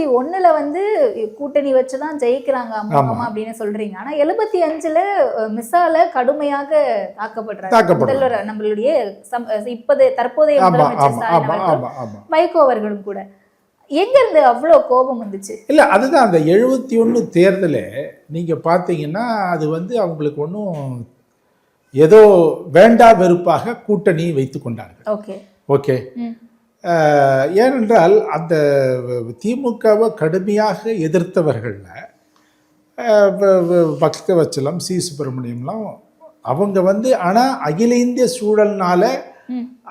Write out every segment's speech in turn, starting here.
71ல வந்து கூட்டணி வச்சுதான் ஜெயிக்கிறாங்க அம்மா அப்படின்னு சொல்றீங்க. ஆனா 75ல மிசால கடுமையாக தாக்கப்படுறாங்க முதல்வர் நம்மளுடைய தற்போதைய முதலமைச்சர் ஸ்டாலின் வைகோ அவர்களும் கூட. எங்க இருந்து அவ்வளோ கோபம் வந்துச்சு? இல்லை, அதுதான் அந்த 71 தேர்தலை நீங்க பார்த்தீங்கன்னா அது வந்து அவங்களுக்கு ஒன்றும் ஏதோ வேண்டா வெறுப்பாக கூட்டணி வைத்து கொண்டார்கள். ஓகே. ஏனென்றால் அந்த திமுகவை கடுமையாக எதிர்த்தவர்களில் பக்தவச்சலம், சி சுப்பிரமணியம்லாம் அவங்க வந்து ஆனால் அகில இந்திய சூழல்னால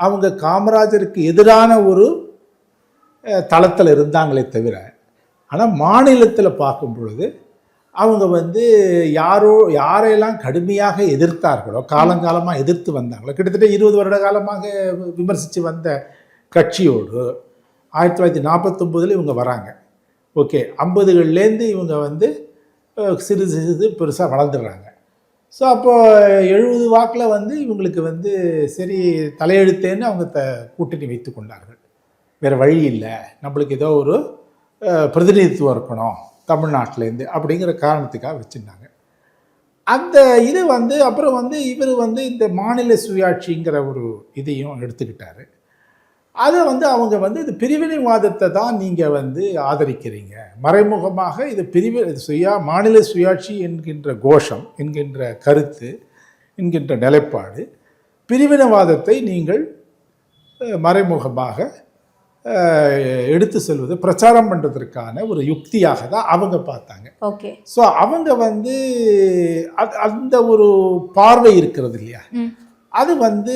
அவங்க காமராஜருக்கு எதிரான ஒரு தளத்தில் இருந்தாங்களே தவிர, ஆனால் மாநிலத்தில் பார்க்கும் பொழுது அவங்க வந்து யாரையெல்லாம் கடுமையாக எதிர்த்தார்களோ, காலங்காலமாக எதிர்த்து வந்தாங்களோ, கிட்டத்தட்ட 20 வருட காலமாக விமர்சித்து வந்த கட்சியோடு 1949 இவங்க வராங்க. ஓகே, 50கள்லேருந்து இவங்க வந்து சிறிது பெருசாக வளர்ந்துடுறாங்க. ஸோ அப்போது 70 வாக்கில் வந்து இவங்களுக்கு வந்து சரி தலையெழுத்தேன்னு அவங்க கூட்டணி வைத்து கொண்டார்கள். வேறு வழி இல்லை, நம்மளுக்கு ஏதோ ஒரு பிரதிநிதித்துவம் இருக்கணும் தமிழ்நாட்டிலேருந்து அப்படிங்கிற காரணத்துக்காக வச்சுருந்தாங்க. அந்த இது வந்து அப்புறம் வந்து இவர் வந்து இந்த மாநில சுயாட்சிங்கிற ஒரு இதையும் எடுத்துக்கிட்டாரு. அதை வந்து அவங்க வந்து இது பிரிவினைவாதத்தை தான் நீங்கள் வந்து ஆதரிக்கிறீங்க, மறைமுகமாக இது மாநில சுயாட்சி என்கின்ற கோஷம், என்கின்ற கருத்து, என்கின்ற நிலைப்பாடு, பிரிவினைவாதத்தை நீங்கள் மறைமுகமாக எடுத்து செல்வது, பிரச்சாரம் பண்ணுறதுக்கான ஒரு யுக்தியாக தான் அவங்க பார்த்தாங்க. ஓகே. ஸோ அவங்க வந்து அந்த ஒரு பார்வை இருக்கிறது இல்லையா, அது வந்து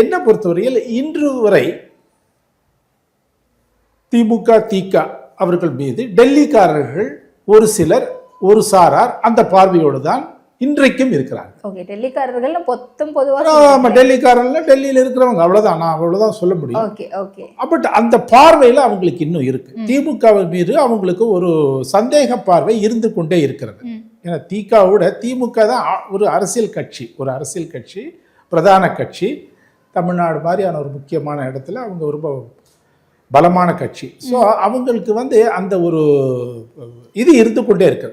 என்ன பொறுத்தவரையில் இன்று வரை திமுக திக அவர்கள் மீது டெல்லிக்காரர்கள் ஒரு சிலர், ஒரு சாரார் அந்த பார்வையோடு தான் இன்றைக்கும் இருக்கிறாங்க. ஓகே, டெல்லிக்காரர்கள் பொதுவாக டெல்லிக்காரர்கள் டெல்லியில் இருக்கிறவங்க, அவ்வளோதான், நான் அவ்வளோதான் சொல்ல முடியும். Okay okay. பட் அந்த பார்வையில் அவங்களுக்கு இன்னும் இருக்கு. திமுக மீது அவங்களுக்கு ஒரு சந்தேக பார்வை இருந்து கொண்டே இருக்கிறது. ஏன்னா திகாவோட திமுக தான் ஒரு அரசியல் கட்சி, பிரதான கட்சி, தமிழ்நாடு மாதிரியான ஒரு முக்கியமான இடத்துல அவங்க ரொம்ப பலமான கட்சி. ஸோ அவங்களுக்கு வந்து அந்த ஒரு இது இருந்து கொண்டே இருக்குது.